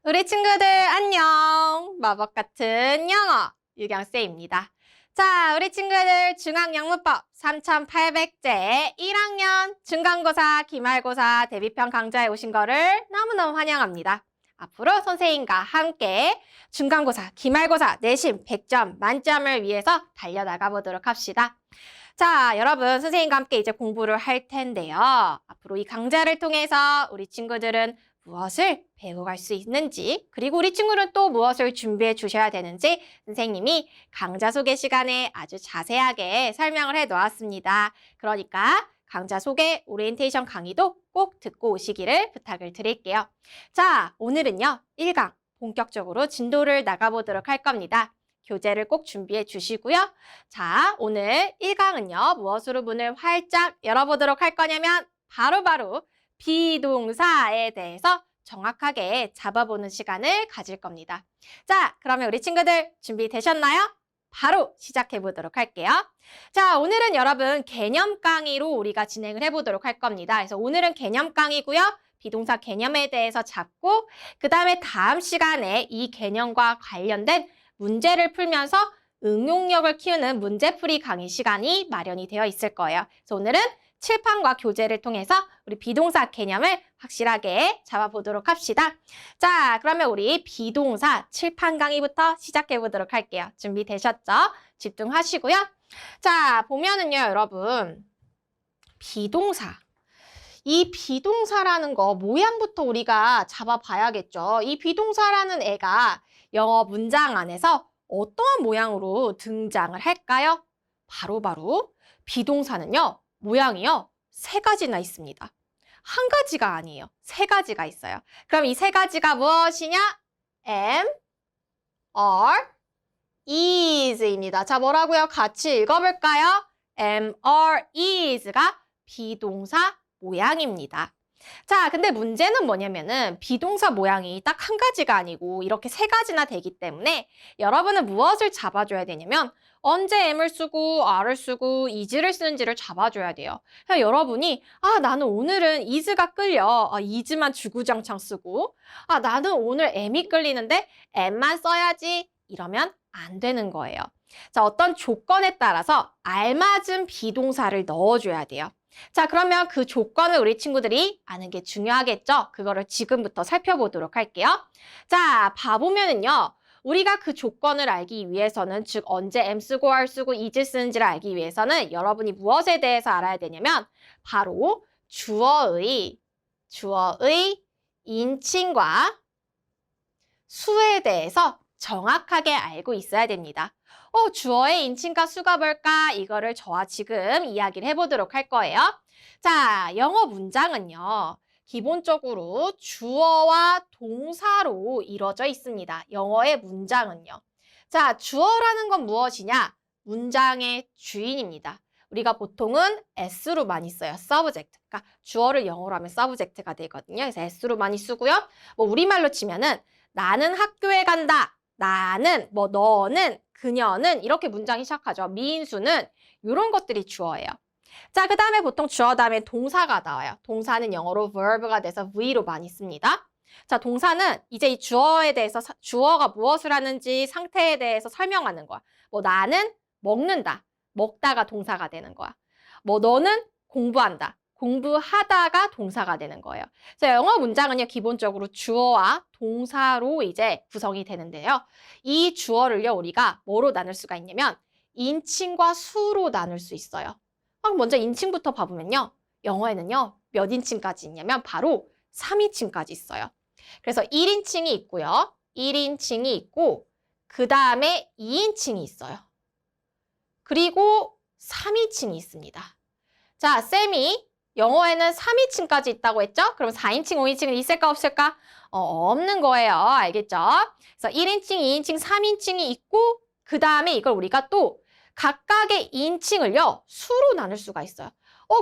우리 친구들 안녕! 마법 같은 영어 유경쌤입니다. 자, 우리 친구들 중앙영문법 3800제 1학년 중간고사, 기말고사, 대비편 강좌에 오신 거를 너무너무 환영합니다. 앞으로 선생님과 함께 중간고사, 기말고사, 내신 100점 만점을 위해서 달려나가 보도록 합시다. 자, 여러분 선생님과 함께 이제 공부를 할 텐데요. 앞으로 이 강좌를 통해서 우리 친구들은 무엇을 배워갈 수 있는지, 그리고 우리 친구는 또 무엇을 준비해 주셔야 되는지 선생님이 강좌 소개 시간에 아주 자세하게 설명을 해 놓았습니다. 그러니까 강좌 소개 오리엔테이션 강의도 꼭 듣고 오시기를 부탁을 드릴게요. 자, 오늘은요 1강 본격적으로 진도를 나가보도록 할 겁니다. 교재를 꼭 준비해 주시고요. 자, 오늘 1강은요 무엇으로 문을 활짝 열어보도록 할 거냐면 바로 비동사에 대해서 정확하게 잡아보는 시간을 가질 겁니다. 자, 그러면 우리 친구들 준비되셨나요? 바로 시작해 보도록 할게요. 자, 오늘은 여러분 개념 강의로 우리가 진행을 해보도록 할 겁니다. 그래서 오늘은 개념 강의고요. 비동사 개념에 대해서 잡고 그 다음에 다음 시간에 이 개념과 관련된 문제를 풀면서 응용력을 키우는 문제풀이 강의 시간이 마련이 되어 있을 거예요. 그래서 오늘은 칠판과 교재를 통해서 우리 비동사 개념을 확실하게 잡아보도록 합시다. 자, 그러면 우리 비동사 칠판 강의부터 시작해 보도록 할게요. 준비되셨죠? 집중하시고요. 자, 보면은요, 여러분. 비동사. 이 비동사라는 거 모양부터 우리가 잡아봐야겠죠. 이 비동사라는 애가 영어 문장 안에서 어떠한 모양으로 등장을 할까요? 바로 비동사는요. 모양이요. 3가지나 있습니다. 한 가지가 아니에요. 3가지가 있어요. 그럼 이 3가지가 무엇이냐? am, are, is입니다. 자, 뭐라고요? 같이 읽어볼까요? am, are, is가 비동사 모양입니다. 자, 근데 문제는 뭐냐면은 비동사 모양이 딱 한 가지가 아니고 이렇게 3가지나 되기 때문에 여러분은 무엇을 잡아줘야 되냐면 언제 am을 쓰고 are를 쓰고 is를 쓰는지를 잡아줘야 돼요. 그러니까 여러분이 나는 오늘은 is가 끌려. is만 주구장창 쓰고 나는 오늘 am이 끌리는데 am만 써야지 이러면 안 되는 거예요. 자, 어떤 조건에 따라서 알맞은 비동사를 넣어줘야 돼요. 자, 그러면 그 조건을 우리 친구들이 아는 게 중요하겠죠? 그거를 지금부터 살펴보도록 할게요. 자, 봐보면은요. 우리가 그 조건을 알기 위해서는 즉 언제 am 쓰고 are 쓰고 is 쓰는지를 알기 위해서는 여러분이 무엇에 대해서 알아야 되냐면 바로 주어의 인칭과 수에 대해서 정확하게 알고 있어야 됩니다. 주어의 인칭과 수가 뭘까? 이거를 저와 지금 이야기를 해보도록 할 거예요. 자, 영어 문장은요. 기본적으로 주어와 동사로 이루어져 있습니다. 영어의 문장은요. 자, 주어라는 건 무엇이냐? 문장의 주인입니다. 우리가 보통은 s로 많이 써요. subject. 그러니까 주어를 영어로 하면 subject가 되거든요. 그래서 s로 많이 쓰고요. 우리말로 치면은 나는 학교에 간다. 나는, 너는, 그녀는 이렇게 문장이 시작하죠. 미인수는 이런 것들이 주어예요. 자, 그 다음에 보통 주어 다음에 동사가 나와요. 동사는 영어로 verb가 돼서 V로 많이 씁니다. 자, 동사는 이제 이 주어에 대해서 주어가 무엇을 하는지 상태에 대해서 설명하는 거야. 나는 먹는다. 먹다가 동사가 되는 거야. 너는 공부한다. 공부하다가 동사가 되는 거예요. 그래서 영어 문장은요, 기본적으로 주어와 동사로 이제 구성이 되는데요. 이 주어를요, 우리가 뭐로 나눌 수가 있냐면 인칭과 수로 나눌 수 있어요. 먼저 인칭부터 봐보면요. 영어에는요, 몇 인칭까지 있냐면 바로 3인칭까지 있어요. 그래서 1인칭이 있고요. 1인칭이 있고 그 다음에 2인칭이 있어요. 그리고 3인칭이 있습니다. 자, 쌤이 영어에는 3인칭까지 있다고 했죠? 그럼 4인칭, 5인칭은 있을까 없을까? 없는 거예요. 알겠죠? 그래서 1인칭, 2인칭, 3인칭이 있고 그 다음에 이걸 우리가 또 각각의 인칭을요. 수로 나눌 수가 있어요.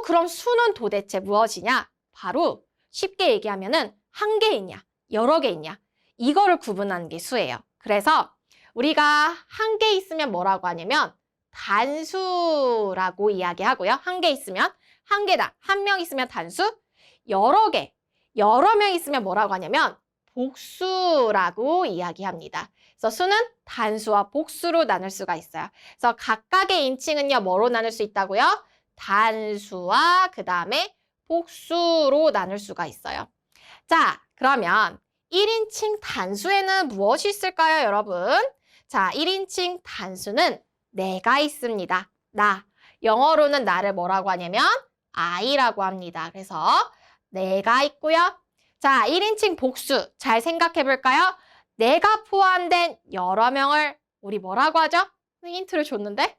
그럼 수는 도대체 무엇이냐? 바로 쉽게 얘기하면은 한 개 있냐, 여러 개 있냐 이거를 구분하는 게 수예요. 그래서 우리가 한 개 있으면 뭐라고 하냐면 단수라고 이야기하고요. 한 개 있으면 한 개당, 한 명 있으면 단수, 여러 개, 여러 명 있으면 뭐라고 하냐면 복수라고 이야기합니다. 그래서 수는 단수와 복수로 나눌 수가 있어요. 그래서 각각의 인칭은요, 뭐로 나눌 수 있다고요? 단수와 그 다음에 복수로 나눌 수가 있어요. 자, 그러면 1인칭 단수에는 무엇이 있을까요, 여러분? 자, 1인칭 단수는 내가 있습니다. 나. 영어로는 나를 뭐라고 하냐면 I라고 합니다. 그래서 내가 있고요. 자, 1인칭 복수 잘 생각해 볼까요? 내가 포함된 여러 명을 우리 뭐라고 하죠? 힌트를 줬는데?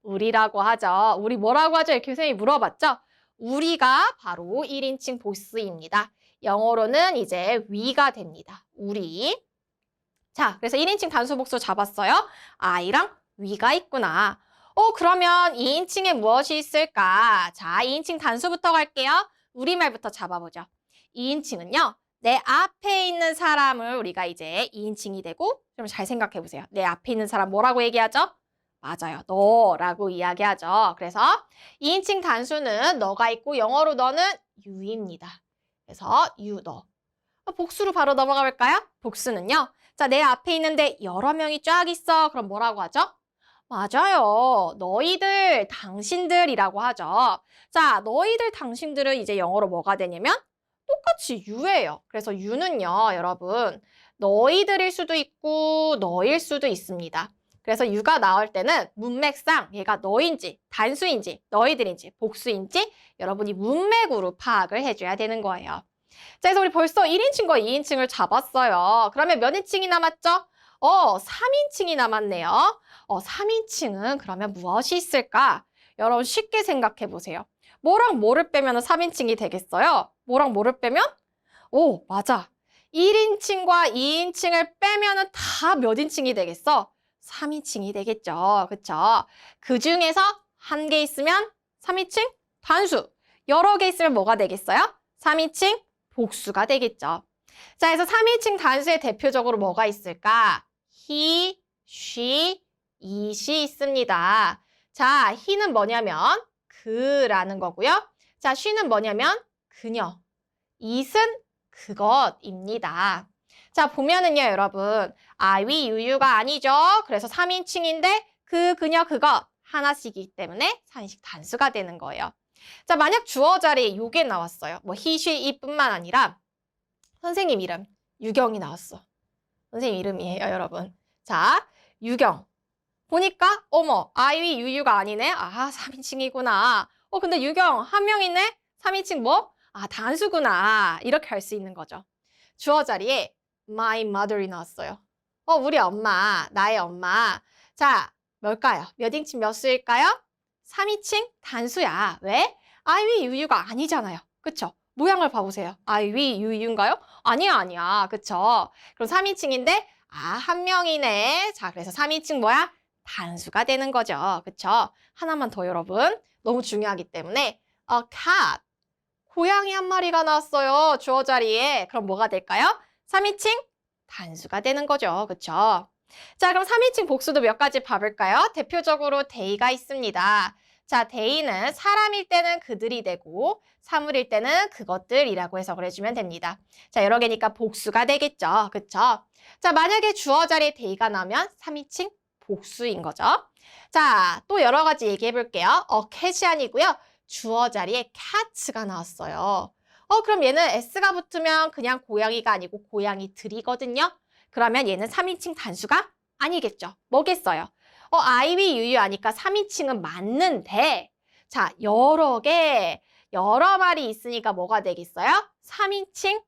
우리라고 하죠. 우리 뭐라고 하죠? 이렇게 선생님이 물어봤죠? 우리가 바로 1인칭 복수입니다. 영어로는 이제 we가 됩니다. 우리. 자, 그래서 1인칭 단수 복수 잡았어요. I랑 we가 있구나. 그러면 2인칭에 무엇이 있을까? 자, 2인칭 단수부터 갈게요. 우리말부터 잡아보죠. 2인칭은요. 내 앞에 있는 사람을 우리가 이제 2인칭이 되고, 좀 잘 생각해 보세요. 내 앞에 있는 사람 뭐라고 얘기하죠? 맞아요. 너라고 이야기하죠. 그래서 2인칭 단수는 너가 있고 영어로 너는 you입니다. 그래서 you, 너. 복수로 바로 넘어가 볼까요? 복수는요. 자, 내 앞에 있는데 여러 명이 쫙 있어. 그럼 뭐라고 하죠? 맞아요. 너희들, 당신들이라고 하죠. 자, 너희들, 당신들은 이제 영어로 뭐가 되냐면 똑같이 you예요. 그래서 you는요, 여러분, 너희들일 수도 있고 너일 수도 있습니다. 그래서 you가 나올 때는 문맥상 얘가 너인지, 단수인지, 너희들인지, 복수인지 여러분이 문맥으로 파악을 해줘야 되는 거예요. 자, 그래서 우리 벌써 1인칭과 2인칭을 잡았어요. 그러면 몇 인칭이 남았죠? 3인칭이 남았네요. 3인칭은 그러면 무엇이 있을까? 여러분 쉽게 생각해 보세요. 뭐랑 뭐를 빼면 3인칭이 되겠어요? 뭐랑 뭐를 빼면? 오, 맞아. 1인칭과 2인칭을 빼면 다 몇 인칭이 되겠어? 3인칭이 되겠죠. 그쵸? 그 중에서 한 개 있으면 3인칭 단수. 여러 개 있으면 뭐가 되겠어요? 3인칭 복수가 되겠죠. 자, 그래서 3인칭 단수에 대표적으로 뭐가 있을까? he, she, it이 있습니다. 자, he는 뭐냐면 그라는 거고요. 자, she는 뭐냐면 그녀. it은 그것입니다. 자, 보면은요, 여러분. I, we, you, you가 아니죠. 그래서 3인칭인데 그, 그녀, 그것 하나씩이기 때문에 3인칭 단수가 되는 거예요. 자, 만약 주어 자리에 요게 나왔어요. 뭐 he, she, it뿐만 아니라 선생님 이름 유경이 나왔어. 선생님 이름이에요, 여러분. 자, 유경. 보니까 어머, I, we, you, you가 아니네. 3인칭이구나. 근데 유경 한 명이네. 3인칭 뭐? 단수구나. 이렇게 할 수 있는 거죠. 주어 자리에 my mother이 나왔어요. 우리 엄마, 나의 엄마. 자, 뭘까요? 몇 인칭 몇 수일까요? 3인칭 단수야. 왜? I, we, you, you가 아니잖아요. 그쵸? 모양을 봐보세요. I, we, you, you인가요? 아니야. 그쵸? 그럼 3인칭인데, 한 명이네. 자, 그래서 3인칭 뭐야? 단수가 되는 거죠. 그쵸? 하나만 더 여러분. 너무 중요하기 때문에 a cat. 고양이 한 마리가 나왔어요. 주어 자리에. 그럼 뭐가 될까요? 3인칭 단수가 되는 거죠. 그쵸? 자, 그럼 3인칭 복수도 몇 가지 봐볼까요? 대표적으로 they가 있습니다. 자, they는 사람일 때는 그들이 되고 사물일 때는 그것들이라고 해석을 해주면 됩니다. 자, 여러 개니까 복수가 되겠죠. 그쵸? 자, 만약에 주어 자리에 they가 나오면 3인칭 복수인 거죠. 자, 또 여러 가지 얘기해 볼게요. cat이 아니고요. 주어 자리에 cat가 나왔어요. 그럼 얘는 s가 붙으면 그냥 고양이가 아니고 고양이들이거든요. 그러면 얘는 3인칭 단수가 아니겠죠. 뭐겠어요? I, we, you, you 하니까 3인칭은 맞는데 자, 여러 개, 여러 마리 있으니까 뭐가 되겠어요? 3인칭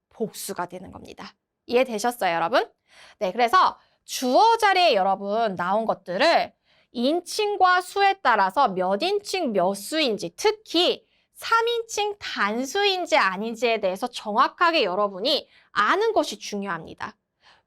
복수가 되는 겁니다. 이해되셨어요, 여러분? 네, 그래서 주어 자리에 여러분 나온 것들을 인칭과 수에 따라서 몇 인칭 몇 수인지 특히 3인칭 단수인지 아닌지에 대해서 정확하게 여러분이 아는 것이 중요합니다.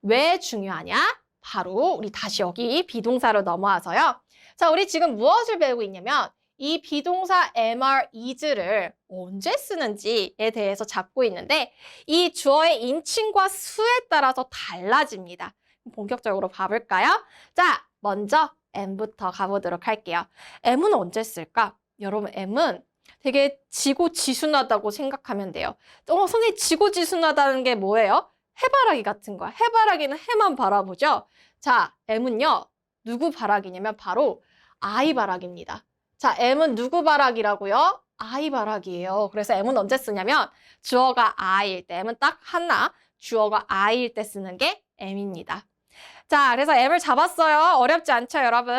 왜 중요하냐? 바로 우리 다시 여기 비동사로 넘어와서요. 자, 우리 지금 무엇을 배우고 있냐면 이 비동사 am, is를 언제 쓰는지에 대해서 잡고 있는데 이 주어의 인칭과 수에 따라서 달라집니다. 본격적으로 봐볼까요? 자, 먼저 am부터 가보도록 할게요. am은 언제 쓸까? 여러분, am은 되게 지고지순하다고 생각하면 돼요. 선생님 지고지순하다는 게 뭐예요? 해바라기 같은 거야. 해바라기는 해만 바라보죠. 자, M은요. 누구 바라기냐면 바로 I 바라기입니다. 자, M은 누구 바라기라고요? I 바라기예요. 그래서 M은 언제 쓰냐면 주어가 I일 때, M은 딱 하나, 주어가 I일 때 쓰는 게 M입니다. 자, 그래서 M을 잡았어요. 어렵지 않죠, 여러분?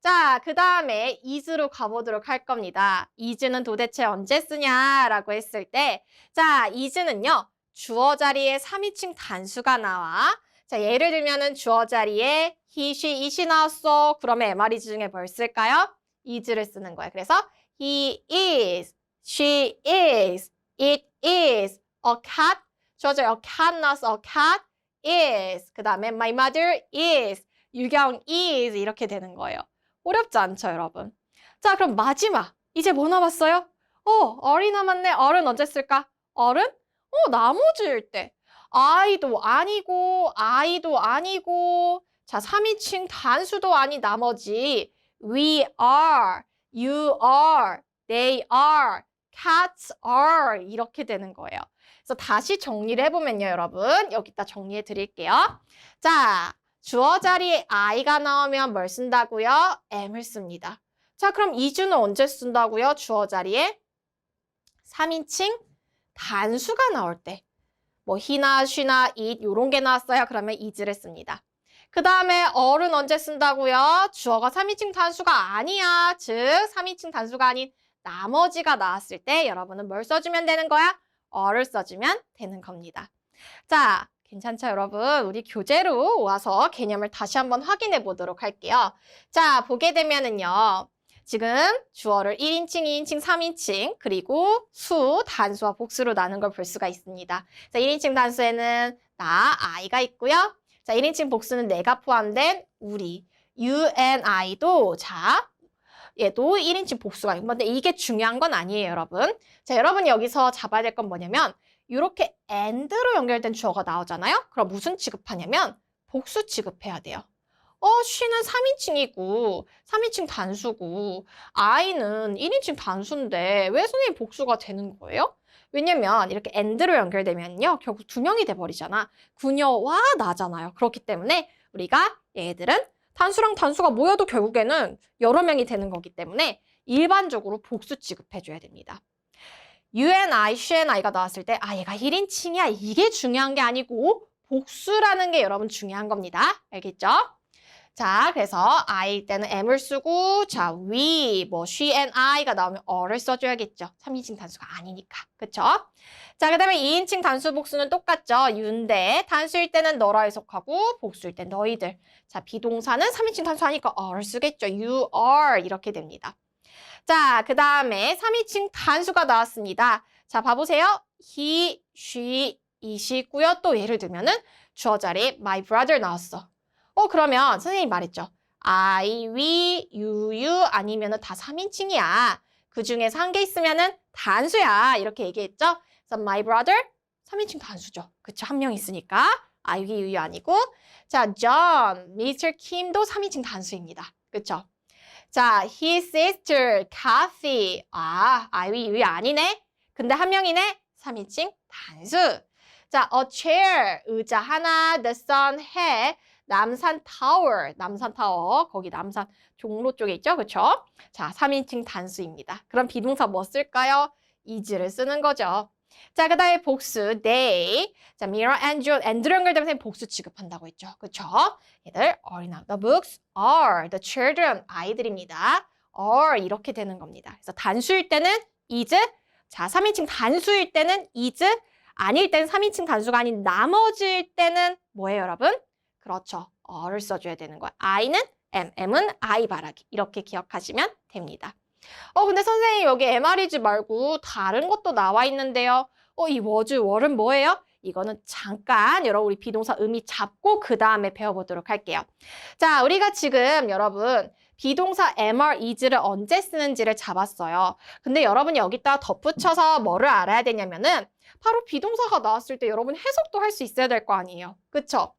자, 그 다음에 is로 가보도록 할 겁니다. is는 도대체 언제 쓰냐라고 했을 때, 자, is는요, 주어 자리에 3인칭 단수가 나와. 자, 예를 들면은 주어 자리에 he, she, it이 나왔어. 그러면 MRE 중에 뭘 쓸까요? is를 쓰는 거예요. 그래서 he is, she is, it is, a cat. 주어 자리에 a cat 나왔어. a cat is. 그 다음에 my mother is, 유경 is 이렇게 되는 거예요. 어렵지 않죠, 여러분? 자, 그럼 마지막. 이제 뭐 남았어요? 어이 남았네. 어른 언제 쓸까? 어른? 나머지일 때. I도 아니고, I도 아니고. 자, 3인칭 단수도 아닌 나머지. We are, you are, they are, cats are 이렇게 되는 거예요. 그래서 다시 정리를 해보면요, 여러분. 여기다 정리해 드릴게요. 자, 주어 자리에 I가 나오면 뭘 쓴다고요? M을 씁니다. 자, 그럼 is는 언제 쓴다고요? 주어 자리에 3인칭 단수가 나올 때. 뭐 he나 she나 it 요런 게 나왔어요. 그러면 is를 씁니다. 그 다음에 어른 언제 쓴다고요? 주어가 3인칭 단수가 아니야. 즉 3인칭 단수가 아닌 나머지가 나왔을 때 여러분은 뭘 써주면 되는 거야? 어를 써주면 되는 겁니다. 자, 괜찮죠, 여러분? 우리 교재로 와서 개념을 다시 한번 확인해 보도록 할게요. 자, 보게 되면은요. 지금 주어를 1인칭, 2인칭, 3인칭, 그리고 수, 단수와 복수로 나눈 걸 볼 수가 있습니다. 자, 1인칭 단수에는 나, I가 있고요. 자, 1인칭 복수는 내가 포함된 우리, you and I도 자, 얘도 1인칭 복수가 있고, 근데 이게 중요한 건 아니에요, 여러분. 자, 여러분이 여기서 잡아야 될 건 뭐냐면 이렇게 and로 연결된 주어가 나오잖아요. 그럼 무슨 취급하냐면 복수 취급해야 돼요. she는 3인칭이고 3인칭 단수고 I는 1인칭 단수인데 왜 선생님 복수가 되는 거예요? 왜냐면 이렇게 and로 연결되면요. 결국 두 명이 돼버리잖아. 그녀와 나잖아요. 그렇기 때문에 우리가 얘들은 단수랑 단수가 모여도 결국에는 여러 명이 되는 거기 때문에 일반적으로 복수 취급해줘야 됩니다. you and I, she and I가 나왔을 때 얘가 1인칭이야. 이게 중요한 게 아니고 복수라는 게 여러분 중요한 겁니다. 알겠죠? 자, 그래서 I일 때는 M을 쓰고 자, we, 뭐 she and I가 나오면 어를 써줘야겠죠. 3인칭 단수가 아니니까. 그쵸? 자, 그 다음에 2인칭 단수 복수는 똑같죠. you인데 단수일 때는 너라 해석하고 복수일 땐 너희들. 자, 비동사는 3인칭 단수 하니까 어를 쓰겠죠. you are 이렇게 됩니다. 자, 그 다음에 3인칭 단수가 나왔습니다. 자, 봐보세요. he, she, it이 있고요. 또 예를 들면은 주어 자리에 my brother 나왔어. 그러면 선생님이 말했죠. I, we, you 아니면은 다 3인칭이야. 그 중에서 한 개 있으면은 단수야. 이렇게 얘기했죠. 그래서 my brother 3인칭 단수죠. 그쵸? 한 명 있으니까. I, we, you 아니고. 자, John, Mr. Kim도 3인칭 단수입니다. 그쵸? 자, his sister, Kathy. I, we, you 아니네. 근데 한 명이네. 3인칭 단수. 자, a chair, 의자 하나. The sun, 해. 남산 타워, 남산 타워, 거기 남산 종로 쪽에 있죠, 그쵸? 자, 3인칭 단수입니다. 그럼 비동사 뭐 쓸까요? is를 쓰는 거죠. 자, 그 다음에 복수, they. 자, Mira and John, and로 연결되면 복수 취급한다고 했죠, 그쵸? 얘들 are not the books, are the children, 아이들입니다. are 이렇게 되는 겁니다. 그래서 단수일 때는 is, 자, 3인칭 단수일 때는 is, 아닐 때는 3인칭 단수가 아닌 나머지일 때는 뭐예요, 여러분? 그렇죠. 어를 써줘야 되는 거야. I는 M, M은 I 바라기. 이렇게 기억하시면 됩니다. 근데 선생님 여기 MR이지 말고 다른 것도 나와 있는데요. 이 was, were는 뭐예요? 이거는 잠깐 여러분 우리 비동사 의미 잡고 그 다음에 배워보도록 할게요. 자, 우리가 지금 여러분 비동사 MR, is를 언제 쓰는지를 잡았어요. 근데 여러분이 여기다 덧붙여서 뭐를 알아야 되냐면은 바로 비동사가 나왔을 때 여러분 해석도 할 수 있어야 될 거 아니에요. 그쵸?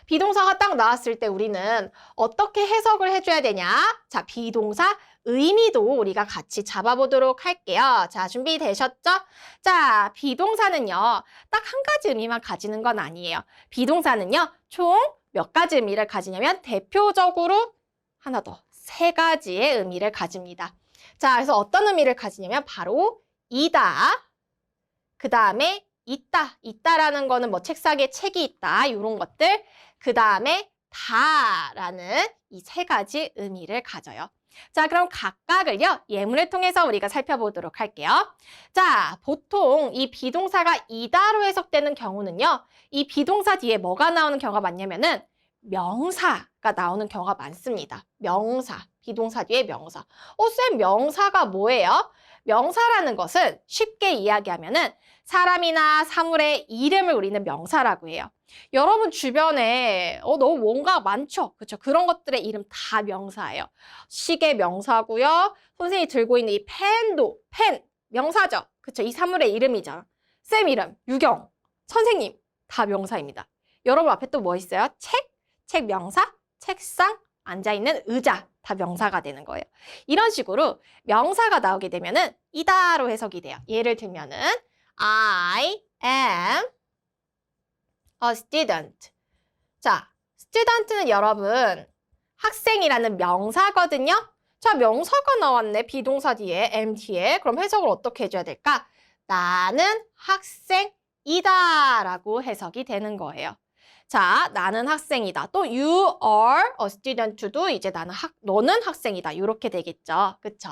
비동사가 딱 나왔을 때 우리는 어떻게 해석을 해줘야 되냐? 자, 비동사 의미도 우리가 같이 잡아보도록 할게요. 자, 준비되셨죠? 자, 비동사는요, 딱 한 가지 의미만 가지는 건 아니에요. 비동사는요, 총 몇 가지 의미를 가지냐면 대표적으로 하나 더, 세 가지의 의미를 가집니다. 자, 그래서 어떤 의미를 가지냐면 바로 이다, 그 다음에 있다라는 거는 뭐 책상에 책이 있다, 이런 것들, 그 다음에 다라는 이 세 가지 의미를 가져요. 자, 그럼 각각을요, 예문을 통해서 우리가 살펴보도록 할게요. 자, 보통 이 비동사가 이다로 해석되는 경우는요, 이 비동사 뒤에 뭐가 나오는 경우가 많냐면은 명사가 나오는 경우가 많습니다. 명사, 비동사 뒤에 명사. 쌤, 명사가 뭐예요? 명사라는 것은 쉽게 이야기하면은 사람이나 사물의 이름을 우리는 명사라고 해요. 여러분 주변에 너무 뭔가 많죠? 그렇죠? 그런 것들의 이름 다 명사예요. 시계 명사고요. 선생님이 들고 있는 이 펜도 펜 명사죠. 그렇죠? 이 사물의 이름이죠. 쌤 이름, 유경, 선생님 다 명사입니다. 여러분 앞에 또 뭐 있어요? 책 명사, 책상, 앉아있는 의자 다 명사가 되는 거예요. 이런 식으로 명사가 나오게 되면은 이다로 해석이 돼요. 예를 들면은 I am a student. 자, student는 여러분 학생이라는 명사거든요. 자, 명사가 나왔네. 비동사 뒤에, am 뒤에. 그럼 해석을 어떻게 해줘야 될까? 나는 학생이다 라고 해석이 되는 거예요. 자, 나는 학생이다. 또 you are a student도 이제 너는 학생이다. 이렇게 되겠죠. 그쵸?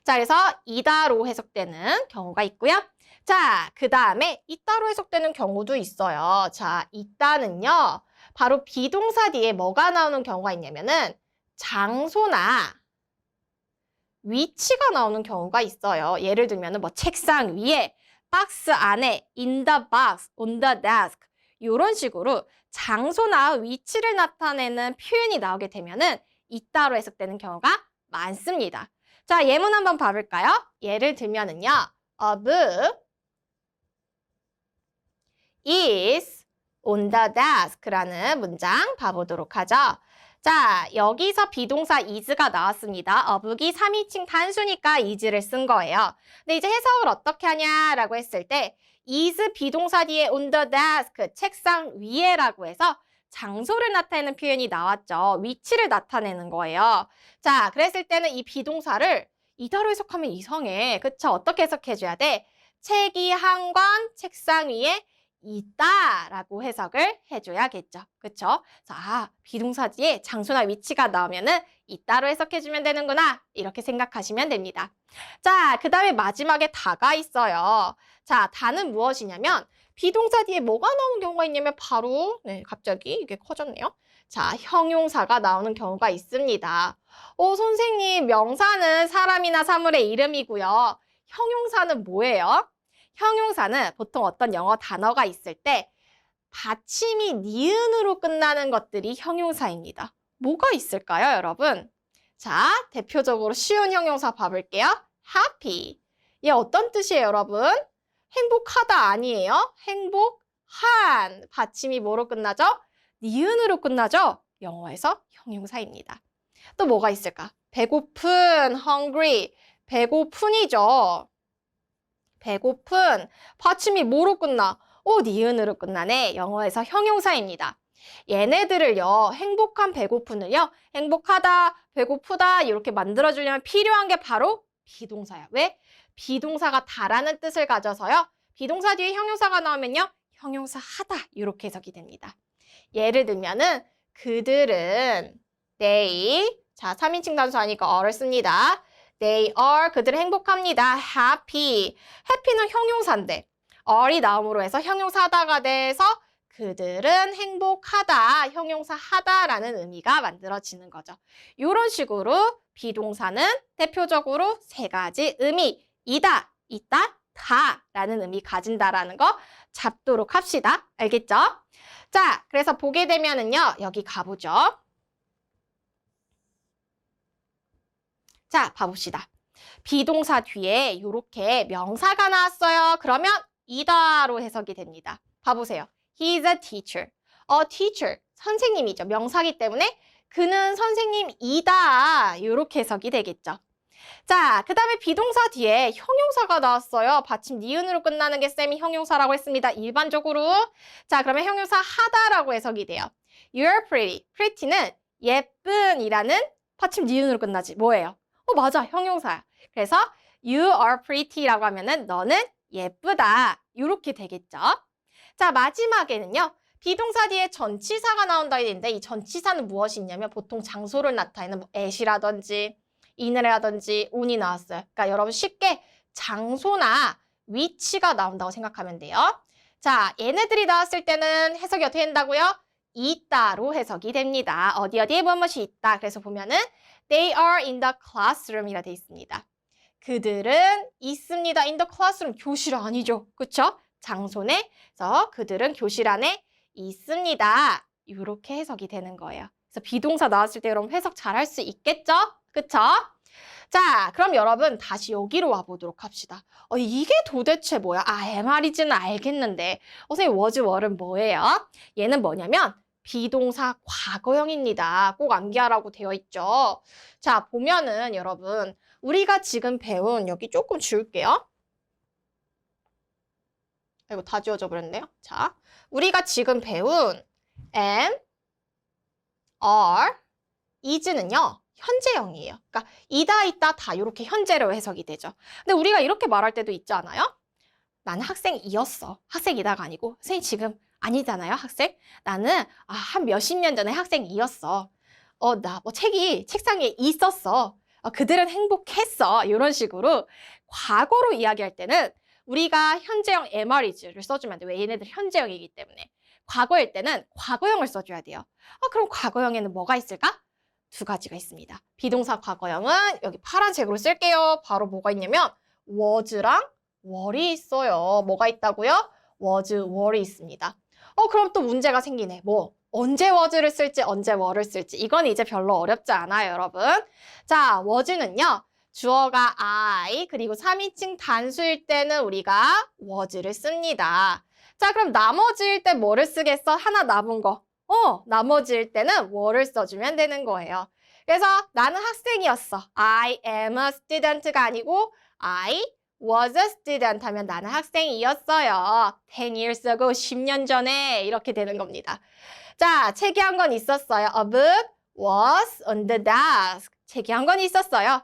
자, 그래서 이다로 해석되는 경우가 있고요. 자, 그 다음에 있다로 해석되는 경우도 있어요. 자, 있다는요. 바로 비동사 뒤에 뭐가 나오는 경우가 있냐면은 장소나 위치가 나오는 경우가 있어요. 예를 들면은 뭐 책상 위에, 박스 안에, in the box, on the desk 이런 식으로 장소나 위치를 나타내는 표현이 나오게 되면은 있다로 해석되는 경우가 많습니다. 자, 예문 한번 봐볼까요? 예를 들면은요. A book is on the desk라는 문장 봐보도록 하죠. 자, 여기서 비동사 is가 나왔습니다. A book이 3인칭 단수니까 is를 쓴 거예요. 근데 이제 해석을 어떻게 하냐라고 했을 때 is 비동사 뒤에 on the desk, 책상 위에라고 해서 장소를 나타내는 표현이 나왔죠. 위치를 나타내는 거예요. 자, 그랬을 때는 이 비동사를 이다로 해석하면 이상해. 그쵸? 어떻게 해석해줘야 돼? 책이 한 권 책상 위에 있다라고 해석을 해줘야겠죠. 그쵸? 자, 비동사 뒤에 장소나 위치가 나오면은 있다로 해석해주면 되는구나. 이렇게 생각하시면 됩니다. 자, 그 다음에 마지막에 다가 있어요. 자, 다는 무엇이냐면 비동사 뒤에 뭐가 나오는 경우가 있냐면 바로 갑자기 이게 커졌네요. 자, 형용사가 나오는 경우가 있습니다. 선생님, 명사는 사람이나 사물의 이름이고요. 형용사는 뭐예요? 형용사는 보통 어떤 영어 단어가 있을 때 받침이 니은으로 끝나는 것들이 형용사입니다. 뭐가 있을까요, 여러분? 자, 대표적으로 쉬운 형용사 봐볼게요. happy. 얘 어떤 뜻이에요, 여러분? 행복하다 아니에요? 행복한. 받침이 뭐로 끝나죠? 니은으로 끝나죠? 영어에서 형용사입니다. 또 뭐가 있을까? 배고픈, hungry. 배고픈이죠. 배고픈. 받침이 뭐로 끝나? 니은으로 끝나네. 영어에서 형용사입니다. 얘네들을요, 행복한, 배고픈을요, 행복하다, 배고프다 이렇게 만들어주려면 필요한 게 바로 비동사야. 왜? 비동사가 다라는 뜻을 가져서요. 비동사 뒤에 형용사가 나오면요. 형용사 하다 이렇게 해석이 됩니다. 예를 들면은 그들은 they, 자 3인칭 단수 하니까 are을 씁니다. They are, 그들은 행복합니다. Happy. happy는 형용사인데 are이 나옴으로 해서 형용사 하다가 돼서 그들은 행복하다, 형용사 하다라는 의미가 만들어지는 거죠. 이런 식으로 비동사는 대표적으로 세 가지 의미, 이다, 있다, 다라는 의미 가진다라는 거 잡도록 합시다. 알겠죠? 자, 그래서 보게 되면은요, 여기 가보죠. 자, 봐봅시다. 비동사 뒤에 이렇게 명사가 나왔어요. 그러면 이다로 해석이 됩니다. 봐보세요. He's a teacher. A teacher. 선생님이죠. 명사기 때문에 그는 선생님이다. 이렇게 해석이 되겠죠. 자, 그 다음에 비동사 뒤에 형용사가 나왔어요. 받침 니은으로 끝나는 게 쌤이 형용사라고 했습니다. 일반적으로. 자, 그러면 형용사 하다라고 해석이 돼요. You're pretty. pretty는 예쁜이라는 받침 니은으로 끝나지. 뭐예요? 맞아. 형용사야. 그래서 You are pretty라고 하면은 너는 예쁘다. 이렇게 되겠죠. 자, 마지막에는요. 비동사 뒤에 전치사가 나온다 했는데 이 전치사는 무엇이 있냐면 보통 장소를 나타내는 뭐 at이라든지 in이라든지 on이 나왔어요. 그러니까 여러분 쉽게 장소나 위치가 나온다고 생각하면 돼요. 자, 얘네들이 나왔을 때는 해석이 어떻게 된다고요? 있다로 해석이 됩니다. 어디에 무엇이 있다. 그래서 보면은 They are in the classroom이라 돼 있습니다. 그들은 있습니다. in the classroom. 교실 아니죠. 그쵸? 장소네. 그래서 그들은 교실 안에 있습니다. 이렇게 해석이 되는 거예요. 그래서 비동사 나왔을 때 여러분 해석 잘할 수 있겠죠? 그쵸? 자, 그럼 여러분 다시 여기로 와보도록 합시다. 이게 도대체 뭐야? MR이지는 알겠는데 선생님 was, were는 뭐예요? 얘는 뭐냐면 비동사 과거형입니다. 꼭 암기하라고 되어 있죠. 자, 보면은 여러분 우리가 지금 배운 여기 조금 지울게요. 이거 다 지워져 버렸네요. 자, 우리가 지금 배운 am, are, is는요. 현재형이에요. 그러니까 이다 있다 다 이렇게 현재로 해석이 되죠. 근데 우리가 이렇게 말할 때도 있지 않아요? 나는 학생이었어. 학생이다가 아니고 선생님 지금 아니잖아요. 학생. 나는 한 몇십 년 전에 학생이었어. 나 뭐 책이 책상에 있었어. 그들은 행복했어. 이런 식으로 과거로 이야기할 때는 우리가 현재형 MR이즈를 써주면 안 돼. 왜? 얘네들 현재형이기 때문에. 과거일 때는 과거형을 써줘야 돼요. 그럼 과거형에는 뭐가 있을까? 두 가지가 있습니다. 비동사 과거형은 여기 파란색으로 쓸게요. 바로 뭐가 있냐면 was랑 were이 있어요. 뭐가 있다고요? was, were이 있습니다. 그럼 또 문제가 생기네. 뭐? 언제 was를 쓸지 언제 were를 쓸지 이건 이제 별로 어렵지 않아요, 여러분. 자, was는요. 주어가 I 그리고 3인칭 단수일 때는 우리가 was를 씁니다. 자, 그럼 나머지일 때 뭐를 쓰겠어? 하나 남은 거. 나머지일 때는 were를 써주면 되는 거예요. 그래서 나는 학생이었어. I am a student가 아니고 I was a student 하면 나는 학생이었어요. 10 years ago, 10년 전에 이렇게 되는 겁니다. 자, 책이 한 권 있었어요. A book was on the desk. 책이 한 권 있었어요.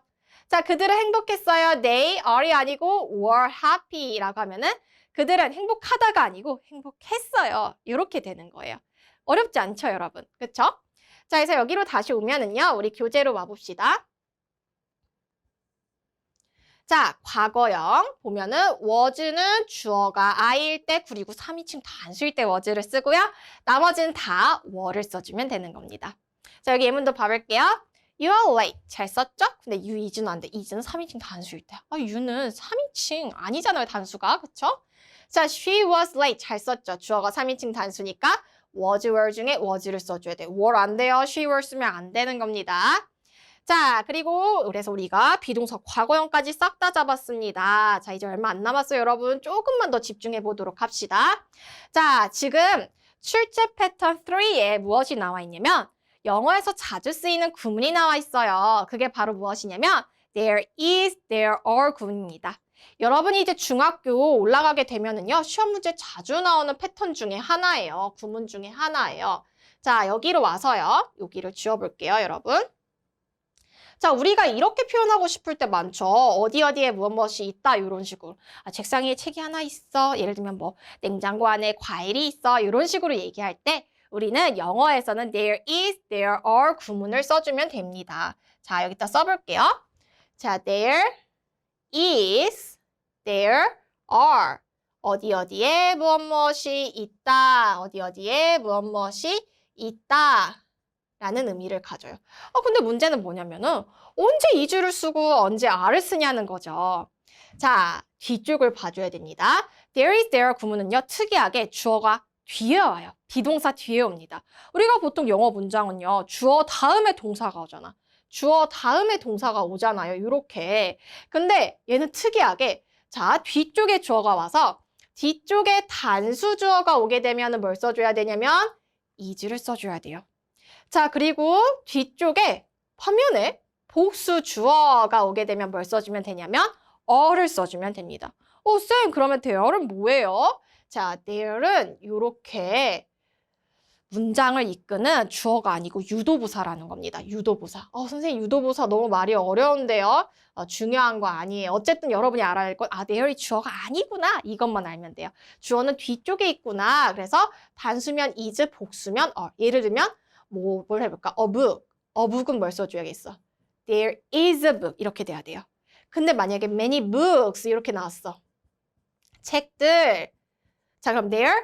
자, 그들은 행복했어요. They are이 아니고 were happy라고 하면은 그들은 행복하다가 아니고 행복했어요. 이렇게 되는 거예요. 어렵지 않죠, 여러분? 그쵸? 자, 그래서 여기로 다시 오면은요. 우리 교재로 와봅시다. 자, 과거형 보면은 was는 주어가 I일 때 그리고 3인칭 단수일 때 was를 쓰고요. 나머지는 다 were를 써주면 되는 겁니다. 자, 여기 예문도 봐볼게요. You are late. 잘 썼죠? 근데 you is는 안 돼. is는 3인칭 단수일 때. you는 3인칭 아니잖아요, 단수가. 그쵸? 자, she was late. 잘 썼죠? 주어가 3인칭 단수니까 was, were 중에 was를 써줘야 돼요. were 안 돼요. she, were 쓰면 안 되는 겁니다. 자, 그리고 그래서 우리가 비동사 과거형까지 싹 다 잡았습니다. 자, 이제 얼마 안 남았어요, 여러분. 조금만 더 집중해 보도록 합시다. 자, 지금 출제 패턴 3에 무엇이 나와 있냐면 영어에서 자주 쓰이는 구문이 나와 있어요. 그게 바로 무엇이냐면 there is, there are 구문입니다. 여러분이 이제 중학교 올라가게 되면은요, 시험 문제 자주 나오는 패턴 중에 하나예요. 구문 중에 하나예요. 자, 여기로 와서요. 여기를 지워볼게요, 여러분. 자, 우리가 이렇게 표현하고 싶을 때 많죠. 어디에 무엇이 있다 이런 식으로. 책상 위에 책이 하나 있어. 예를 들면 뭐 냉장고 안에 과일이 있어. 이런 식으로 얘기할 때 우리는 영어에서는 there is, there are 구문을 써주면 됩니다. 자, 여기다 써볼게요. 자, there is, there are. 어디에 무엇이 있다. 어디에 무엇이 있다. 라는 의미를 가져요. 근데 문제는 뭐냐면은 언제 is를 쓰고 언제 are를 쓰냐는 거죠. 자, 뒤쪽을 봐줘야 됩니다. there is, there 구문은요, 특이하게 주어가 뒤에 와요. 비동사 뒤에 옵니다. 우리가 보통 영어 문장은요, 주어 다음에 동사가 오잖아. 주어 다음에 동사가 오잖아요. 이렇게. 근데 얘는 특이하게 자, 뒤쪽에 주어가 와서 뒤쪽에 단수 주어가 오게 되면 뭘 써줘야 되냐면 is를 써줘야 돼요. 자, 그리고 뒤쪽에 화면에 복수 주어가 오게 되면 뭘 써주면 되냐면 are를 써주면 됩니다. 쌤, 그러면 there는 뭐예요? 자, there는 이렇게 문장을 이끄는 주어가 아니고 유도부사라는 겁니다. 유도부사. 선생님, 유도부사 너무 말이 어려운데요? 중요한 거 아니에요. 어쨌든 여러분이 알아야 할 건, there이 주어가 아니구나. 이것만 알면 돼요. 주어는 뒤쪽에 있구나. 그래서 단수면 is, 복수면 are. 예를 들면, 뭘 해볼까? a book. a book은 뭘 써줘야겠어? There is a book. 이렇게 돼야 돼요. 근데 만약에 many books 이렇게 나왔어. 책들. 자, 그럼 there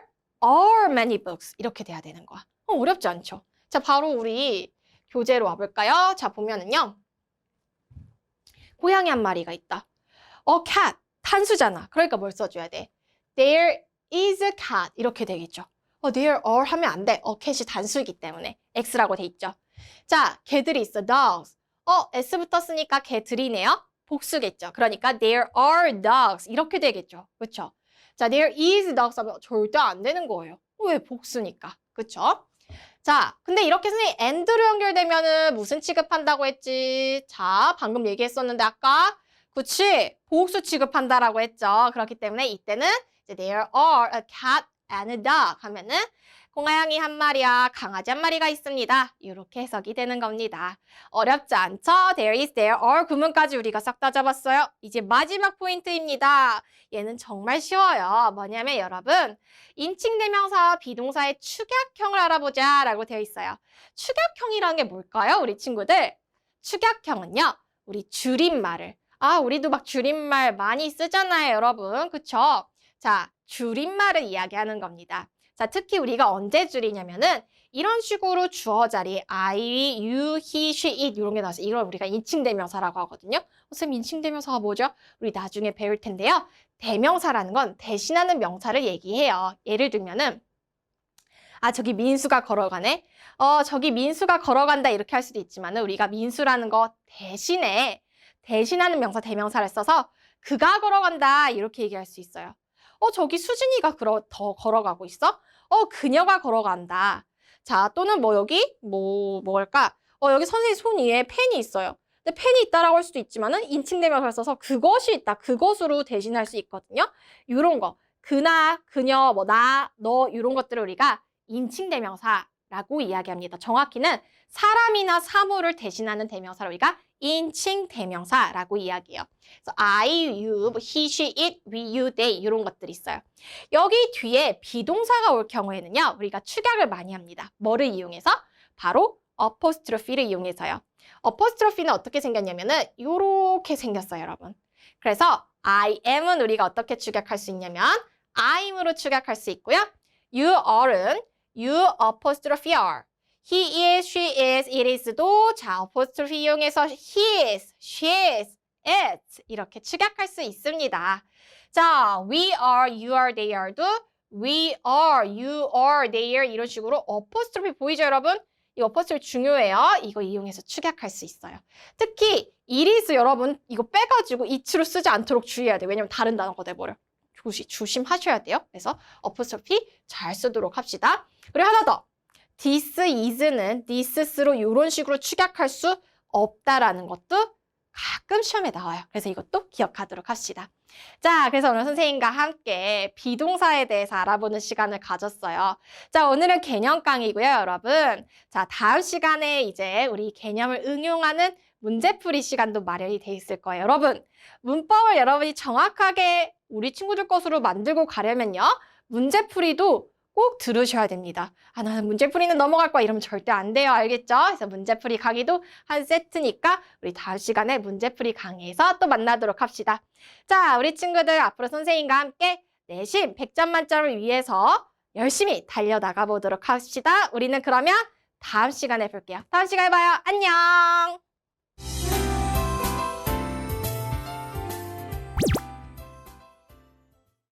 are many books. 이렇게 돼야 되는 거야. 어렵지 않죠? 자, 바로 우리 교재로 와볼까요? 자, 보면은요. 고양이 한 마리가 있다. cat. 단수잖아. 그러니까 뭘 써줘야 돼? There is a cat. 이렇게 되겠죠. there are 하면 안 돼. cat이 단수이기 때문에. x라고 돼 있죠. 자, 개들이 있어. dogs. s 붙었으니까 개들이네요. 복수겠죠. 그러니까 there are dogs. 이렇게 되겠죠. 그렇죠? 자, there is dogs 하면 절대 안 되는 거예요. 왜? 복수니까. 그쵸? 자, 근데 이렇게 선생님 and로 연결되면은 무슨 취급한다고 했지? 자, 방금 얘기했었는데 아까 그치? 복수 취급한다라고 했죠. 그렇기 때문에 이때는 이제 there are a cat and a dog 하면은 고양이 한 마리와 강아지 한 마리가 있습니다. 이렇게 해석이 되는 겁니다. 어렵지 않죠? There is, there are 구문까지 우리가 싹 다 잡았어요. 이제 마지막 포인트입니다. 얘는 정말 쉬워요. 뭐냐면 여러분, 인칭대명사와 비동사의 축약형을 알아보자 라고 되어 있어요. 축약형이라는 게 뭘까요? 우리 친구들. 축약형은요, 우리 줄임말을. 우리도 막 줄임말 많이 쓰잖아요, 여러분. 그쵸? 자, 줄임말을 이야기하는 겁니다. 자, 특히 우리가 언제 줄이냐면은 이런 식으로 주어 자리에 I, you, he, she, it 이런 게 나와서 이걸 우리가 인칭대명사라고 하거든요. 선생님, 인칭대명사가 뭐죠? 우리 나중에 배울 텐데요. 대명사라는 건 대신하는 명사를 얘기해요. 예를 들면은 저기 민수가 걸어가네. 저기 민수가 걸어간다 이렇게 할 수도 있지만은 우리가 민수라는 거 대신에 대신하는 명사 대명사를 써서 그가 걸어간다 이렇게 얘기할 수 있어요. 저기 수진이가 더 걸어가고 있어? 그녀가 걸어간다. 자, 또는 여기 뭘까? 여기 선생님 손 위에 펜이 있어요. 근데 펜이 있다라고 할 수도 있지만은 인칭대명사를 써서 그것이 있다. 그것으로 대신할 수 있거든요. 이런 거. 그나, 그녀, 나, 너 이런 것들을 우리가 인칭대명사라고 이야기합니다. 정확히는 사람이나 사물을 대신하는 대명사를 우리가 인칭대명사라고 이야기해요. 그래서 I, you, he, she, it, we, you, they 이런 것들이 있어요. 여기 뒤에 비동사가 올 경우에는요. 우리가 축약을 많이 합니다. 뭐를 이용해서? 바로 apostrophe를 이용해서요. apostrophe는 어떻게 생겼냐면은 이렇게 생겼어요, 여러분. 그래서 I am은 우리가 어떻게 축약할 수 있냐면 I'm으로 축약할 수 있고요. You are은 you apostrophe are. He is, she is, it is도 자, apostrophe 이용해서 he is, she is, it 이렇게 축약할 수 있습니다. 자, we are, you are, they are도 we are, you are, they are 이런 식으로 apostrophe 보이죠, 여러분? 이 apostrophe 중요해요. 이거 이용해서 축약할 수 있어요. 특히 it is 여러분 이거 빼가지고 it로 쓰지 않도록 주의해야 돼요. 왜냐면 다른 단어가 돼버려. 조심하셔야 돼요. 그래서 apostrophe 잘 쓰도록 합시다. 그리고 하나 더. this is는 this로 이런 식으로 축약할 수 없다라는 것도 가끔 시험에 나와요. 그래서 이것도 기억하도록 합시다. 자, 그래서 오늘 선생님과 함께 비동사에 대해서 알아보는 시간을 가졌어요. 자, 오늘은 개념 강의고요, 여러분. 자, 다음 시간에 이제 우리 개념을 응용하는 문제풀이 시간도 마련이 돼 있을 거예요. 여러분, 문법을 여러분이 정확하게 우리 친구들 것으로 만들고 가려면요. 문제풀이도 꼭 들으셔야 됩니다. 나는 문제풀이는 넘어갈 거야 이러면 절대 안 돼요. 알겠죠? 그래서 문제풀이 강의도 한 세트니까 우리 다음 시간에 문제풀이 강의에서 또 만나도록 합시다. 자, 우리 친구들 앞으로 선생님과 함께 내신 100점 만점을 위해서 열심히 달려나가 보도록 합시다. 우리는 그러면 다음 시간에 볼게요. 다음 시간에 봐요. 안녕!